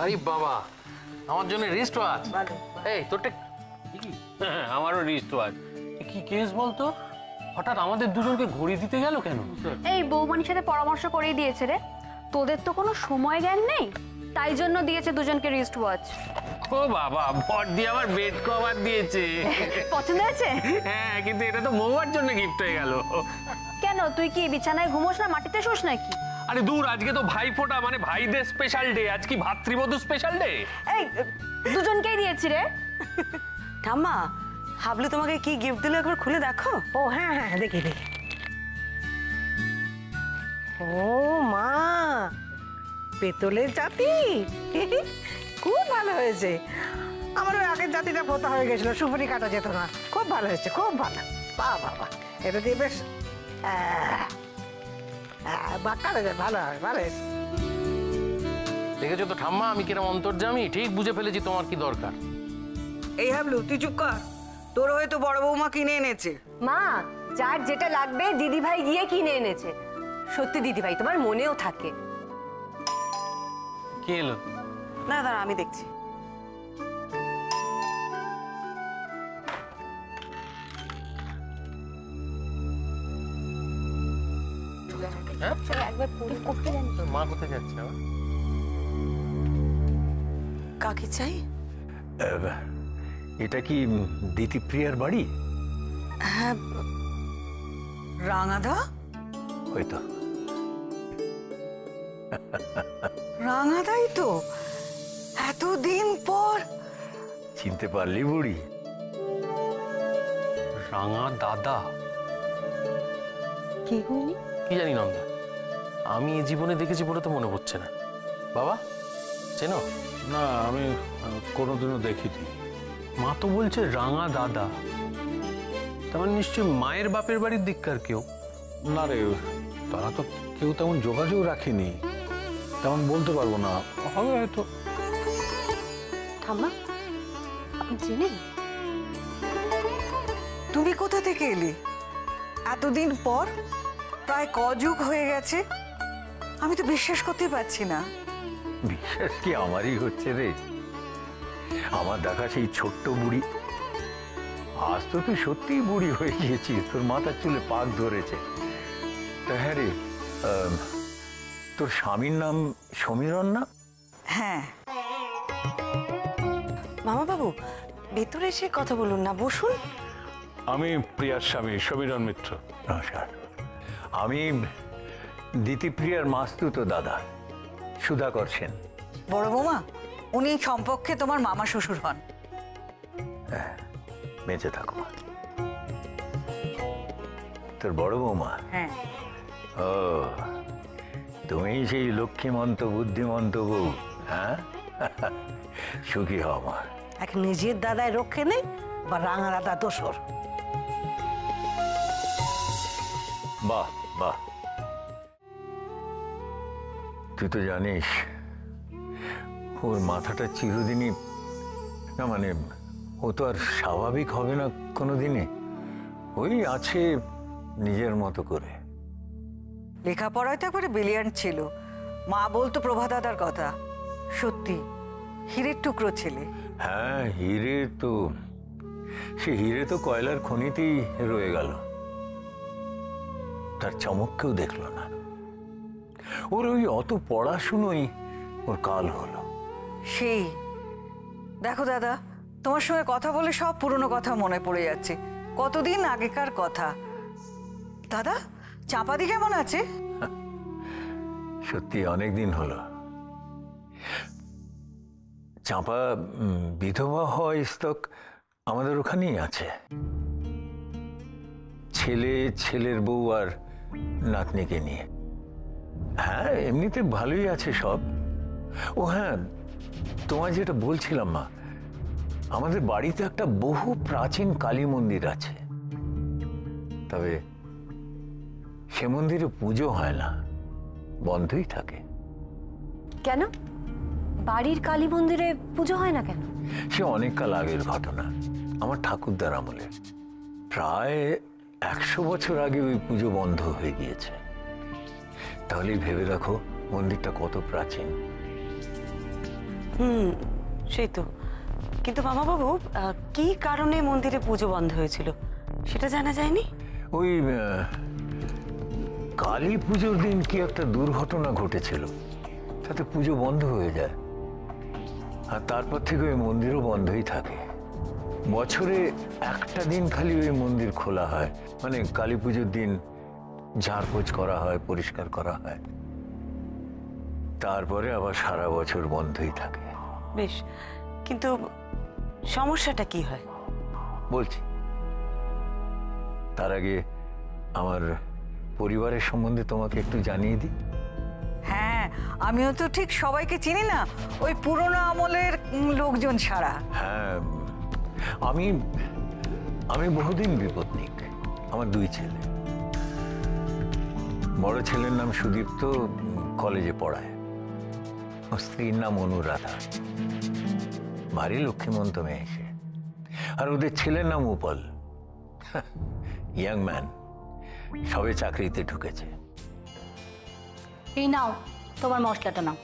আরে বাবা, আমার জন্য রিস্ট ওয়াচ। এই তোরটা আমারও রিস্ট ওয়াচ। কি কেস বলতো, হঠাৎ আমাদের দুজনকে ঘড়ি দিতে গেল কেন? এই বৌমনির সাথে পরামর্শ করেই দিয়েছে রে, তোদের তো কোনো সময় জ্ঞান নেই, তাই জন্য দিয়েছে দুজনকে রিস্ট ওয়াচ। ও বাবা, বড় দিয়ে আমার বেড কভার দিয়েছে। পছন্দ হয়েছে? হ্যাঁ, কিন্তু এটা তো মৌয়ার জন্য গিফট হয়ে গেল। কেন, তুই কি বিছানায় ঘুমোস না, মাটিতে শোস নাকি? আরে দূর, আজকে তো ভাইফোঁটা, মানে ভাইদের স্পেশাল ডে। আজ কি ভাতৃবধূ স্পেশাল ডে? এই দুজনকেই দিয়েছি রে। ঠাম্মা, হাবলু তোমাকে কি গিফট দিল একবার খুলে দেখো। ও হ্যাঁ হ্যাঁ, দেখি দেখি। ও মা, পেতলের জাতি, খুব ভালো হয়েছে। আমার ওই আগের জাতিটা পোতা হয়ে গেছিল, সুপারি কাটা যেত না। খুব ভালো হয়েছে, খুব ভালো। বাহ বাবা, এটা দিয়ে বেশ বাক্কা ভালো হয়, ভালো হয়েছে। দেখেছো তো ঠাম্মা, আমি কিরম অন্তর্যামী, ঠিক বুঝে ফেলেছি তোমার কি দরকার। এই হাবলু, তুই চুপ কর। তোর হয়তো বড় বৌমা কিনে এনেছে। মা, যার যেটা লাগবে দিদিভাই গিয়ে কিনে এনেছে। সত্যি দিদিভাই, তোমার মনেও থাকে। কি এলো? না দাঁড়া, আমি দেখছি। মা কোথায় যাচ্ছে? কাকে চাই? এটা কি দিতিপ্রিয়ার বাড়ি? হ্যাঁ, রাঙাদা। হয়তো রাঙাদাই তো, এতদিন পর। চিনতে পারলি বুড়ি? রাঙা দাদা? কি হইনি? কি জানি নন্দা, আমি এই জীবনে দেখেছি বলে তো মনে হচ্ছে না। বাবা চেনো? না, আমি কোনোদিনও দেখিনি। মা তো বলছে রাঙা দাদা, তেমন নিশ্চয়ই মায়ের বাপের বাড়ির দিককার কেউ। না রে, তারা তো কেউ তেমন যোগাযোগ রাখেনি, তেমন বলতে পারবো না। হবে হয়তো। ঠাম্মা, আপনি চেনেন? তুমি কোথা থেকে এলে এতদিন পর? প্রায় কযুগ হয়ে গেছে, আমি তো বিশ্বাস করতে পারছি না। বিশ্বাস কি আমারই হচ্ছে রে? আমার দেখা সেই ছোট্ট বুড়ি, আজ তো তুই সত্যিই বুড়ি হয়ে গিয়েছিস, তোর মাথার চুলে পাক ধরেছে। তা হ্যাঁ রে, তোর স্বামীর নাম সমীরণ না? হ্যাঁ। মামা বাবু, ভেতরে এসে কথা বলুন না, বসুন। আমি প্রিয়ার স্বামী সমীরণ মিত্র। নমস্কার। আমি দিতিপ্রিয়ার মাস্তুতো দাদা সুধাকর সেন। বড় বৌমা, উনি সম্পর্কে তোমার মামা শ্বশুর হন। হ্যাঁ, বেঁচে থাকো। তোর বড় বৌমা? হ্যাঁ। ও, তুমি সেই লক্ষ্মীমন্ত বুদ্ধিমন্ত বউ। হ্যাঁ, সুখী হও মা। এক নিজের দাদায় রক্ষে নেই, বা রাঙা দাদা দোসর। বাহ বাহ, তুই তো জানিস ওর মাথাটা চিরদিনই, না মানে ও তো আর স্বাভাবিক হবে না কোনোদিনই। ওই আছে নিজের মতো করে। লেখাপড়ায় তো একবারে ব্রিলিয়ান্ট ছিল। মা বলতো প্রভা দাদার কথা, সত্যি হীরের টুকরো ছেলে। হ্যাঁ, হিরে তো, সে হিরে তো কয়লার খনিতেই রয়ে গেল, তার চমক কেউ দেখলো না। ওর ওই অত পড়াশুনোই ওর কাল হলো। সেই দেখো দাদা, তোমার সঙ্গে কথা বলে সব পুরনো কথা মনে পড়ে যাচ্ছে, কতদিন আগেকার কথা। দাদা, চাঁপাদি কেমন আছে? সত্যি অনেক দিন হলো। চাঁপা বিধবা হওয়া স্তক আমাদের ওখানেই আছে, ছেলে, ছেলের বউ আর নাতনিকে নিয়ে। হ্যাঁ, এমনিতে ভালোই আছে সব। ও হ্যাঁ, তোমায় যেটা বলছিলাম মা, আমাদের বাড়িতে একটা বহু প্রাচীন কালী মন্দির আছে, তবে সে মন্দিরে পুজো হয় না, বন্ধই থাকে। কেন? বাড়ির কালী মন্দিরে পুজো হয় না কেন? সে অনেক কাল আগের ঘটনা, আমার ঠাকুরদার আমলে। প্রায় 100 বছর আগে ওই পুজো বন্ধ হয়ে গিয়েছে। তাহলেই ভেবে রাখো মন্দিরটা কত প্রাচীন। সেই তো। কিন্তু মামাবাবু, কি কারণে মন্দিরে পুজো বন্ধ হয়েছিল সেটা জানা যায়নি? ওই কালী পুজোর দিন কি একটা দুর্ঘটনা ঘটেছিল, তাতে পুজো বন্ধ হয়ে যায়। আর তারপর থেকে ওই মন্দিরও বন্ধই থাকে। বছরে একটা দিন খালি ওই মন্দির খোলা হয়, মানে কালী পুজোর দিন ঝাড়পোছ করা হয়, পরিষ্কার করা হয়। তারপরে আবার সারা বছর বন্ধই থাকে। বেশ, কিন্তু সমস্যাটা কি হয় বলছি। তার আগে আমার পরিবারের সম্বন্ধে তোমাকে একটু জানিয়ে দিই। হ্যাঁ, আমিও তো ঠিক সবাইকে চিনি না, ওই পুরোনো আমলের লোকজন ছাড়া। হ্যাঁ, আমি বহুদিন বিপত্নিক। আমার 2 ছেলে। বড় ছেলের নাম সুদীপ্ত, কলেজে পড়ায়। স্ত্রীর নাম অনুরাধা, ভারী লক্ষ্মীমন্ত মেয়ে সে। আর ওদের ছেলের নাম উপল, ইয়াং ম্যান, সবে চাকরিতে ঢুকেছে। এই নাও তোমার মশলাটা নাও।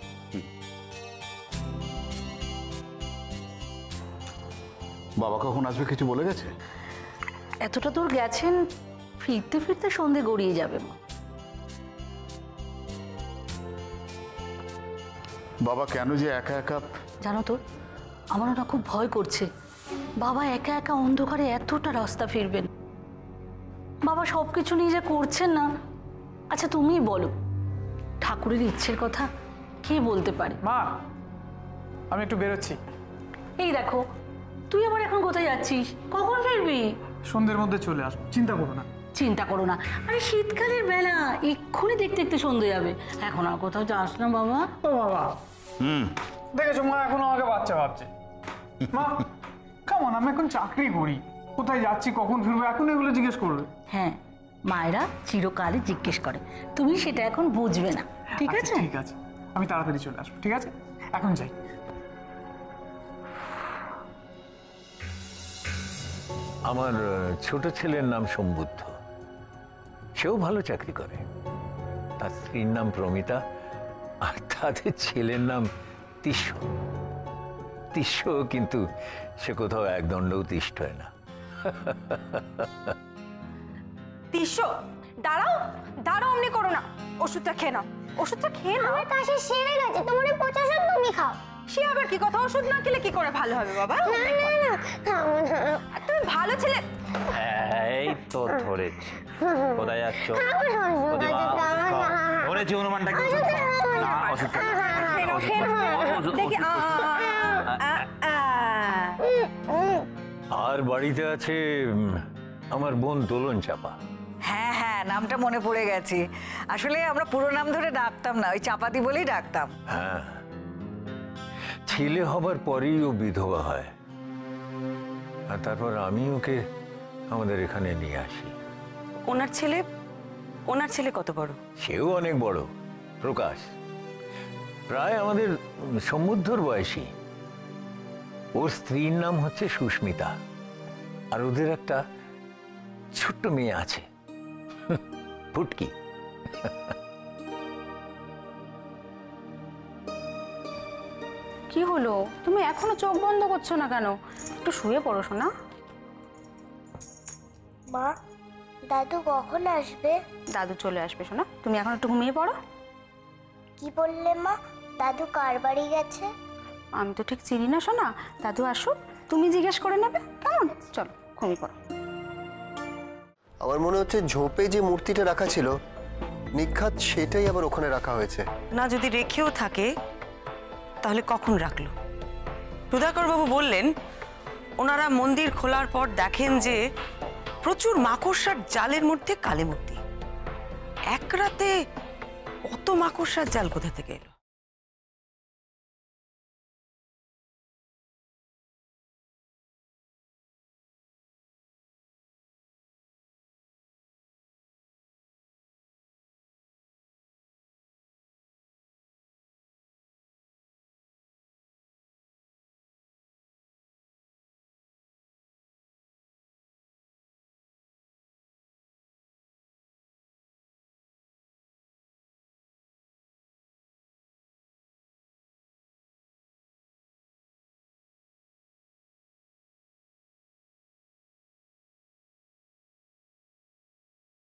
বাবা কখন আসবে কিছু বলে গেছে? এতটা দূর গেছেন, ফিরতে ফিরতে সন্ধে গড়িয়ে যাবে। বাবা কেন যে একা একা। জানো তো, আমারও না খুব ভয় করছে। বাবা একা একা অন্ধকারে এতটা রাস্তা ফিরবেন। বাবা সবকিছু নিজে করছেন না। আচ্ছা তুমিই বলো, ঠাকুরের ইচ্ছের কথা কে বলতে পারে? মা, আমি একটু বেরোচ্ছি। এই দেখো, তুই আবার এখন কোথায় যাচ্ছিস? কখন ফিরবি? সন্ধ্যের মধ্যে চলে আসবো, চিন্তা করো না। চিন্তা করো না, আরে শীতকালের বেলা, এক্ষুনি দেখতে দেখতে সন্ধ্যে যাবে। এখন আর কোথাও যাস না বাবা। ও বাবা, দেখেছো মা এখন আমাকে বাচ্চা ভাবছে। মা কেমন, আমি এখন চাকরি করি, কোথায় যাচ্ছি কখন ফিরবো এখন এগুলো জিজ্ঞেস করবে? হ্যাঁ, মায়েরা চিরকালই জিজ্ঞেস করে, তুমি সেটা এখন বুঝবে না, ঠিক আছে? ঠিক আছে, আমি তাড়াতাড়ি চলে আসবো, ঠিক আছে? এখন যাই। আমার ছোট ছেলের নাম সম্বুদ্ধ, সেও ভালো চাকরি করে। তার স্ত্রীর নাম প্রমিতা, আর তাদের ছেলের নাম তিষ্য। তিষ্য, কিন্তু সে কোথাও একদণ্ডও তিষ্ঠ হয় না। তিস্য, দাঁড়াও দাঁড়াও, অমনি করো না। ওষুধটা খেয়ে নাও, ওষুধটা খেয়ে নাও। আমার কাশি সেরে গেছে, তোমার পচা সব তুমি খাও। সে আবার কি কথা, ওষুধ না খেলে কি করে ভালো হবে বাবা? তুমি ভালো ছেলে। এই তো ধরেছি। কোথায় যাচ্ছ? ধরেছি অনুমানটা কি? না, ওষুধ দেখি। আর বাড়িতে আছে আমার বোন দোলন চাপা। হ্যাঁ হ্যাঁ, নামটা মনে পড়ে গেছে। আসলে আমরা পুরো নাম ধরে ডাকতাম না, ওই চাপাতি বলেই ডাকতাম। হ্যাঁ, ছেলে হবার পরেই ও বিধবা হয়, আর তারপর আমি ওকে আমাদের এখানে নিয়ে আসি। ওনার ছেলে কত বড়? সেও অনেক বড়, প্রকাশ, প্রায় আমাদের সমুদ্রর বয়সী। ওর স্ত্রীর নাম হচ্ছে সুস্মিতা, আর ওদের একটা ছোট্ট মেয়ে আছে, ফুটকি। কি হলো, তুমি এখনো চোখ বন্ধ করছো না কেন? একটু শুয়ে পড়ো শোনা। মা, দাদু কখন আসবে? দাদু চলে আসবে শোনা, তুমি এখন একটু ঘুমিয়ে পড়ো। কি বললে মা, দাদু কার বাড়ি গেছে? আমি তো ঠিক চিনি না শোনা, দাদু আসুক তুমি জিজ্ঞেস করে নেবে, কেমন? চলো ঘুমিয়ে পড়ো। আমার মনে হচ্ছে ঝোপে যে মূর্তিটা রাখা ছিল নিখাত, সেটাই আবার ওখানে রাখা হয়েছে। না, যদি রেখেও থাকে তাহলে কখন রাখলো? সুধাকর বাবু বললেন ওনারা মন্দির খোলার পর দেখেন যে প্রচুর মাকড়সার জালের মধ্যে কালী মূর্তি। এক রাতে অত মাকড়সার জাল কোথা থেকে এলো?